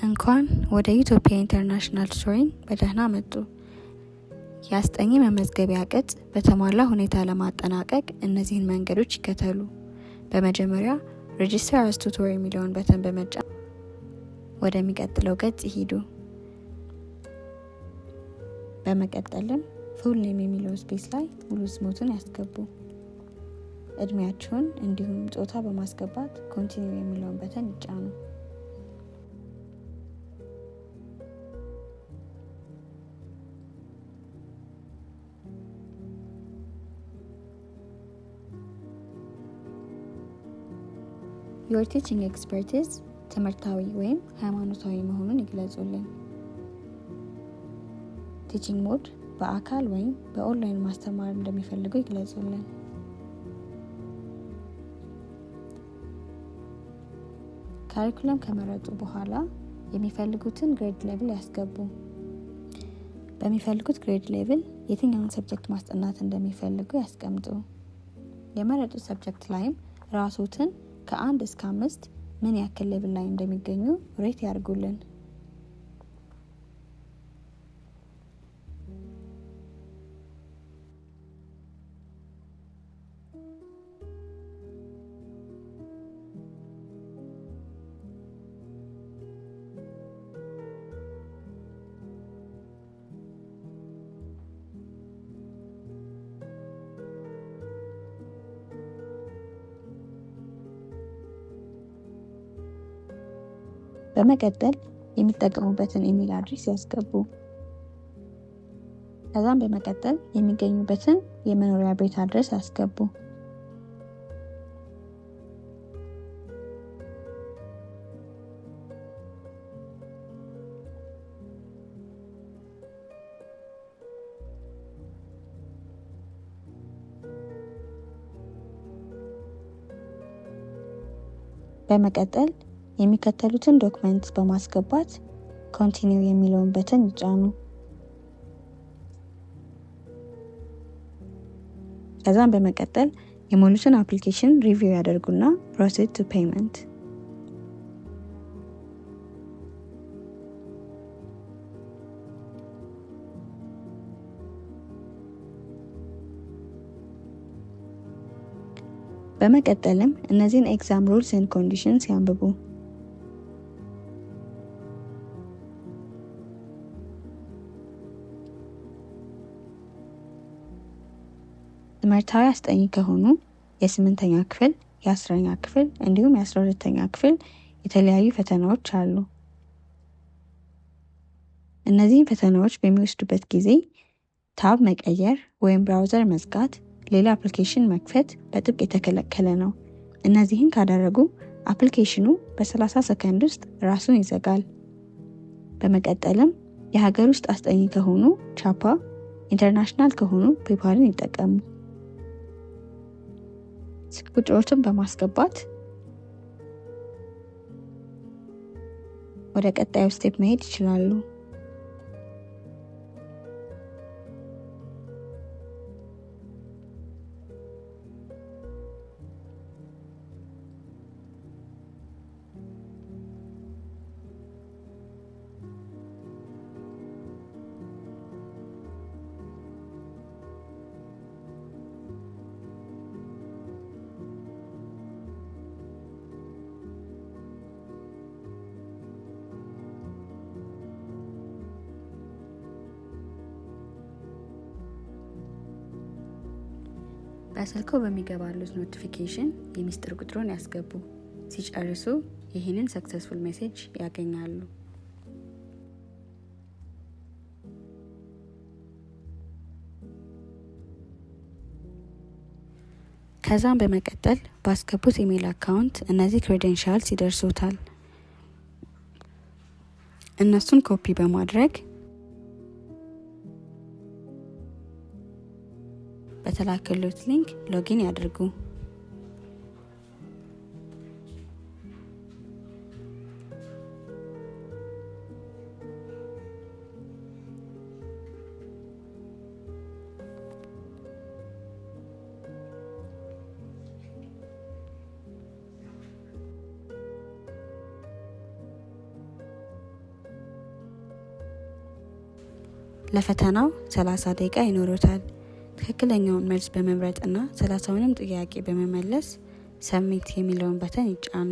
እንኳን ወደ ኢትዮጵያ ኢንተርናሽናል ቱቶሪንግ በደህና መጡ። የአስጠኚ መመዝገቢያ ቅጽ በተሟላ ሁኔታ ለማጠናቀቅ እነዚህን መንገዶች ይከተሉ። በመጀመሪያ ሬጂስተር አስ ቱቶር የሚለውን በተን በመጫን ወደሚቀጥለው ገጽ ይሂዱ። በመቀጠልም ፉል ኔም የሚለው ስፔስ ላይ ሙሉ ስሞትን ያስገቡ። እድሜያችሁን እንዲሁም ጾታ በማስገባት ኮንቲኒው የሚለውን በተን ይጫኑ። Your teaching expertise ትምህርታዊ ወይም ሃይማኖታዊ መሆኑን ይግለጹልን። ቲቺንግ ሞድ በአካል ወይም በኦንላይን ማስተማር እንደሚፈልጉ ይግለጹልን። ካሪኩለም ከመረጡ በኋላ የሚፈልጉትን ግሬድ ሌቭል ያስገቡ። በሚፈልጉት ግሬድ ሌቭል የትኛውን ሰብጀክት ማስጠናት እንደሚፈልጉ ያስቀምጡ። የመረጡት ሰብጀክት ላይም ራስዎትን ከ1 እስከ 5 ምን ያክል ሌቭል ላይ እንደሚገኙ ሬት ያድርጉልን። በመቀጠል የሚጠቀሙበትን ኢሜል አድሬስ ያስገቡ። ከዛም በመቀጠል የሚገኙበትን የመኖሪያ ቤት አድሬስ ያስገቡ። በመቀጠል የሚከተሉትን ዶክመንትስ በማስገባት ኮንቲኒው የሚለውን በተን ይጫኑ። ከዛም በመቀጠል የሞሉትን አፕሊኬሽን ሪቪው ያደርጉና ፕሮሲድ ቱ ፔመንት። በመቀጠልም እነዚህን ኤግዛም ሩልስ ኤንድ ኮንዲሽንስ ያንብቡ። ትምህርታዊ አስጠኚ ከሆኑ የ8ኛ ክፍል፣ የ10ኛ ክፍል እንዲሁም የ12ኛ ክፍል የተለያዩ ፈተናዎች አሉ። እነዚህን ፈተናዎች በሚወስዱበት ጊዜ ታብ መቀየር ወይም ብራውዘር መዝጋት፣ ሌላ አፕሊኬሽን መክፈት በጥብቅ የተከለከለ ነው። እነዚህን ካደረጉ አፕሊኬሽኑ በ30 ሰከንድ ውስጥ ራሱን ይዘጋል። በመቀጠልም የሀገር ውስጥ አስጠኚ ከሆኑ ቻፓ፣ ኢንተርናሽናል ከሆኑ ፔፓልን ይጠቀሙ። ስልክ ቁጥሮችን በማስገባት ወደ ቀጣዩ ስቴፕ መሄድ ይችላሉ። በስልኮ በሚገባሉት ኖቲፊኬሽን የሚስጥር ቁጥሩን ያስገቡ። ሲጨርሱ ይህንን ሰክሰስፉል ሜሴጅ ያገኛሉ። ከዛም በመቀጠል ባስገቡት ኢሜል አካውንት እነዚህ ክሬዴንሻልስ ይደርሱታል። እነሱን ኮፒ በማድረግ በተላከሉት ሊንክ ሎጊን ያድርጉ። ለፈተናው 30 ደቂቃ ይኖሩታል። ትክክለኛውን መልስ በመምረጥ እና 30ውንም ጥያቄ በመመለስ ሰብሚት የሚለውን በተን ይጫኑ።